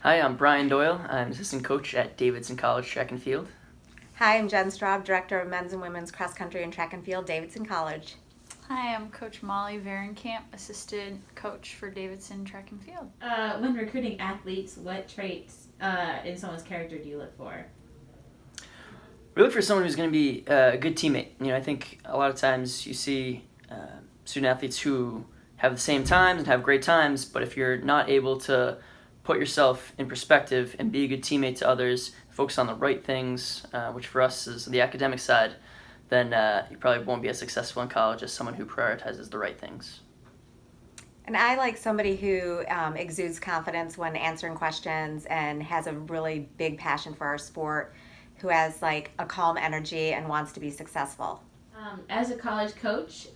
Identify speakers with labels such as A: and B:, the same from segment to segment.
A: Hi, I'm Brian Doyle. I'm assistant coach at Davidson College Track and Field.
B: Hi, I'm Jen Straub, Director of Men's and Women's Cross Country and Track and Field, Davidson College.
C: Hi, I'm Coach Molly Vahrenkamp, Assistant Coach for Davidson Track and Field.
D: When recruiting athletes, what traits in someone's character do you look for?
A: We look for someone who's going to be a good teammate. I think a lot of times you see student athletes who have the same times and have great times, but if you're not able to put yourself in perspective and be a good teammate to others, focus on the right things, which for us is the academic side, then you probably won't be as successful in college as someone who prioritizes the right things.
B: And I like somebody who exudes confidence when answering questions and has a really big passion for our sport, who has like a calm energy and wants to be successful.
D: As a college coach,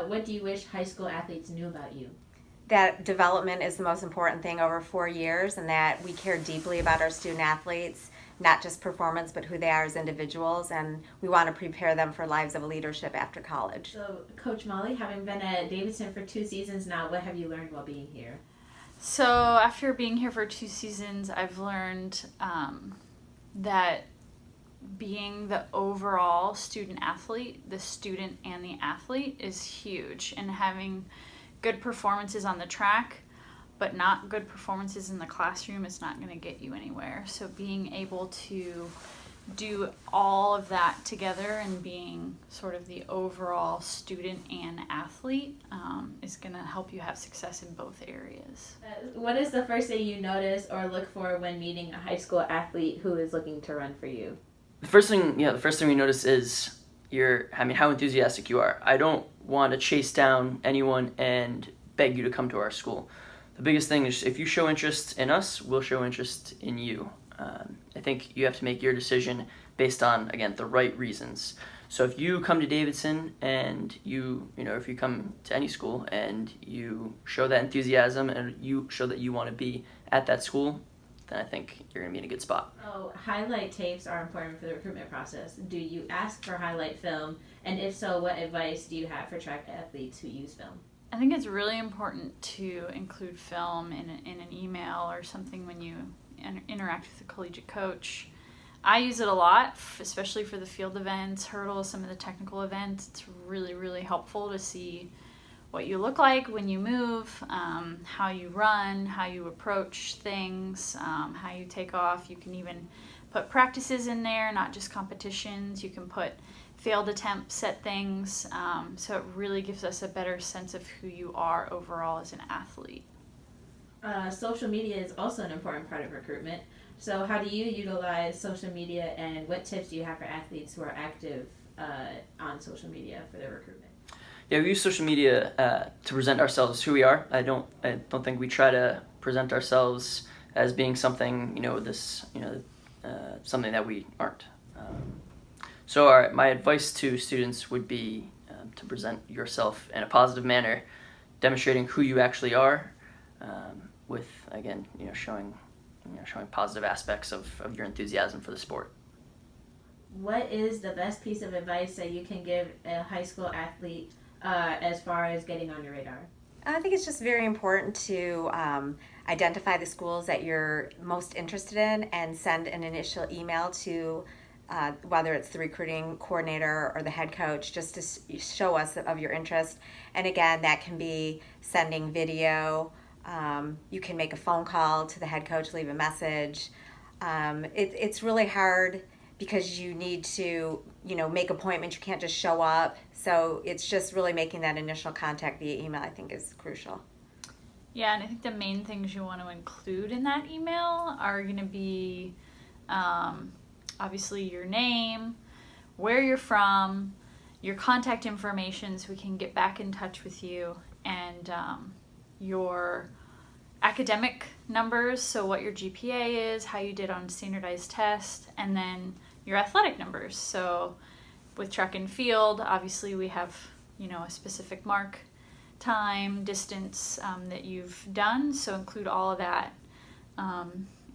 D: what do you wish high school athletes knew about you?
B: That development is the most important thing over 4 years, and that we care deeply about our student athletes, not just performance, but who they are as individuals, and we want to prepare them for lives of leadership after college.
D: So, Coach Molly, having been at Davidson for 2 seasons now, what have you learned while being here?
C: So after being here for 2 seasons, I've learned that being the overall student athlete, the student and the athlete, is huge, and having good performances on the track but not good performances in the classroom is not going to get you anywhere. So being able to do all of that together and being sort of the overall student and athlete is going to help you have success in both areas.
D: What is the first thing you notice or look for when meeting a high school athlete who is looking to run for you?
A: The first thing we notice is how enthusiastic you are. I don't want to chase down anyone and beg you to come to our school. The biggest thing is if you show interest in us, we'll show interest in you. I think you have to make your decision based on, again, the right reasons. So if you come to Davidson and if you come to any school and you show that enthusiasm and you show that you want to be at that school, then I think you're going to be in a good spot.
D: Oh, highlight tapes are important for the recruitment process. Do you ask for highlight film? And if so, what advice do you have for track athletes who use film?
C: I think it's really important to include film in an email or something when you interact with a collegiate coach. I use it a lot, especially for the field events, hurdles, some of the technical events. It's really, really helpful to see what you look like when you move, how you run, how you approach things, how you take off. You can even put practices in there, not just competitions. You can put failed attempts at things, so it really gives us a better sense of who you are overall as an athlete.
D: Social media is also an important part of recruitment. So how do you utilize social media, and what tips do you have for athletes who are active on social media for their recruitment?
A: Yeah, we use social media to present ourselves as who we are. I don't think we try to present ourselves as being something something that we aren't. So my advice to students would be to present yourself in a positive manner, demonstrating who you actually are, with, again, showing positive aspects of your enthusiasm for the sport.
D: What is the best piece of advice that you can give a high school athlete as far as getting on your radar?
B: I think it's just very important to identify the schools that you're most interested in and send an initial email to whether it's the recruiting coordinator or the head coach, just to show us of your interest. And again, that can be sending video. You can make a phone call to the head coach, leave a message. It's really hard because you need to, make appointments. You can't just show up. So it's just really making that initial contact via email, I think, is crucial.
C: Yeah, and I think the main things you want to include in that email are going to be obviously your name, where you're from, your contact information so we can get back in touch with you, and your academic numbers, so what your GPA is, how you did on standardized tests, and then your athletic numbers. So with track and field, obviously we have a specific mark, time, distance that you've done, so include all of that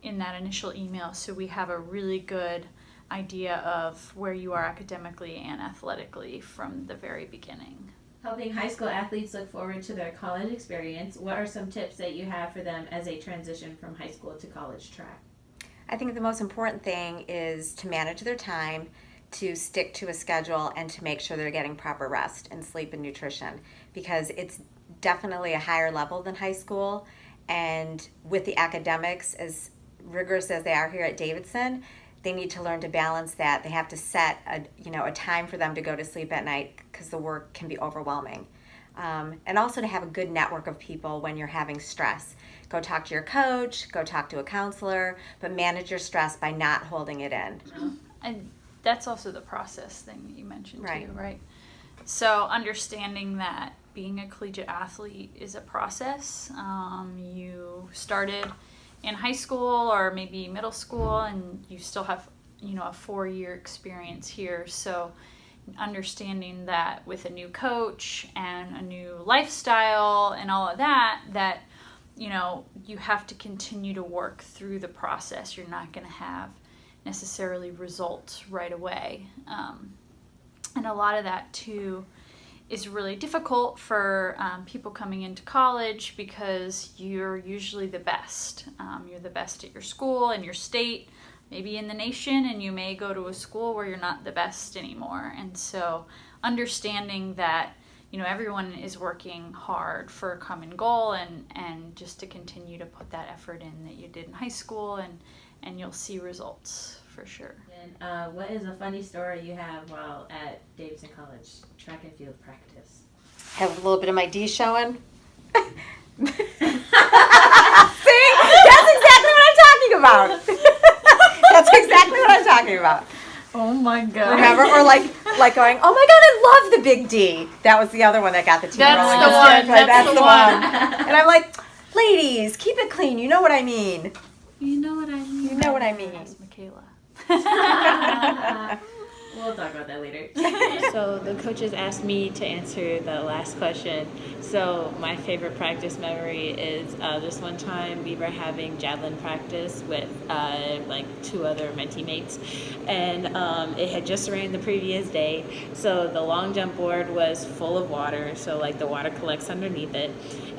C: in that initial email so we have a really good idea of where you are academically and athletically from the very beginning.
D: Helping high school athletes look forward to their college experience, what are some tips that you have for them as they transition from high school to college track?
B: I think the most important thing is to manage their time, to stick to a schedule, and to make sure they're getting proper rest and sleep and nutrition, because it's definitely a higher level than high school. And with the academics, as rigorous as they are here at Davidson, they need to learn to balance that. They have to set a time for them to go to sleep at night, because the work can be overwhelming. And also to have a good network of people when you're having stress. Go talk to your coach, go talk to a counselor, but manage your stress by not holding it in.
C: And that's also the process thing that you mentioned
B: Right.
C: too, right? So understanding that being a collegiate athlete is a process. You started in high school or maybe middle school, and you still have, a 4-year experience here. So understanding that with a new coach and a new lifestyle and all of that, you have to continue to work through the process. You're not going to have necessarily results right away. And a lot of that too is really difficult for people coming into college, because you're usually the best. You're the best at your school and your state, maybe in the nation, and you may go to a school where you're not the best anymore. And so understanding that everyone is working hard for a common goal, and just to continue to put that effort in that you did in high school, and you'll see results for sure.
D: And what is a funny story you have while at Davidson College track and field practice?
B: Have a little bit of my D showing. See? That's exactly what I'm talking about. That's exactly what I'm talking about.
C: Oh my God.
B: Remember? Or like going, oh my God, I love the big D. That was the other one that got the team
C: That's
B: rolling.
C: the one.
B: That's the
C: That's
B: one. And I'm like, ladies, keep it clean. You know what I mean.
C: You know what I mean.
B: You know what I mean.
C: Ask Michaela.
D: We'll talk about that later.
E: So the coaches asked me to answer the last question. So my favorite practice memory is this one time we were having javelin practice with like 2 other my teammates, and it had just rained the previous day. So the long jump board was full of water, so like the water collects underneath it.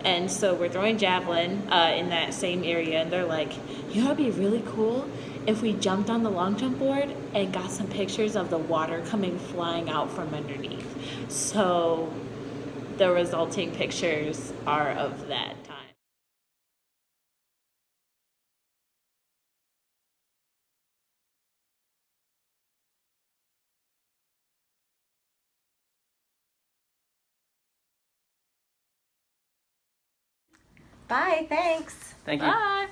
E: And so we're throwing javelin in that same area, and they're like, you know, it'd be really cool if we jumped on the long jump board and got some pictures of the water coming flying out from underneath. So the resulting pictures are of that time.
B: Bye, thanks.
A: Thank you.
C: Bye.